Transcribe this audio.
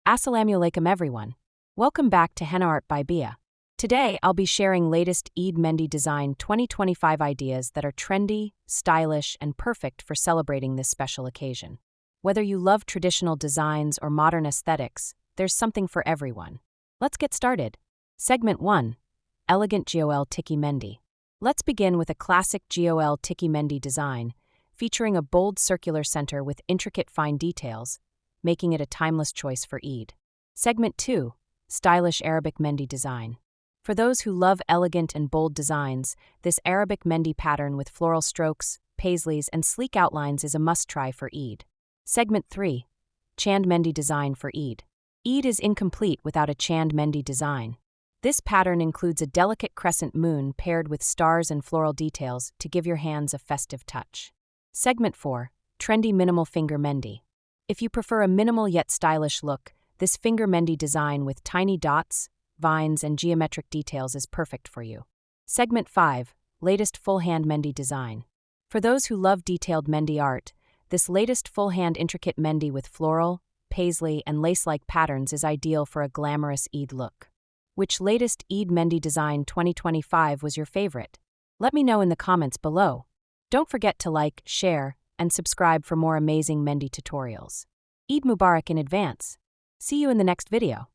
Assalamu alaikum everyone. Welcome back to Henna Art by Bia. Today I'll be sharing latest Eid Mehndi Design 2025 ideas that are trendy, stylish, and perfect for celebrating this special occasion. Whether you love traditional designs or modern aesthetics, there's something for everyone. Let's get started. Segment 1. Elegant Gol Tikki Mehndi. Let's begin with a classic Gol Tikki Mehndi design, featuring a bold circular center with intricate fine details, making it a timeless choice for Eid. Segment 2. Stylish Arabic Mehndi design. For those who love elegant and bold designs, this Arabic Mehndi pattern with floral strokes, paisleys, and sleek outlines is a must-try for Eid. Segment 3. Chand Mehndi design for Eid. Eid is incomplete without a Chand Mehndi design. This pattern includes a delicate crescent moon paired with stars and floral details to give your hands a festive touch. Segment 4. Trendy Minimal Finger Mehndi. If you prefer a minimal yet stylish look, this finger mehndi design with tiny dots, vines, and geometric details is perfect for you. Segment 5. Latest full-hand mehndi design. For those who love detailed mehndi art, this latest full-hand intricate mehndi with floral, paisley, and lace-like patterns is ideal for a glamorous Eid look. Which latest Eid Mehndi design 2025 was your favorite? Let me know in the comments below. Don't forget to like, share, and subscribe for more amazing Mehndi tutorials. Eid Mubarak in advance. See you in the next video.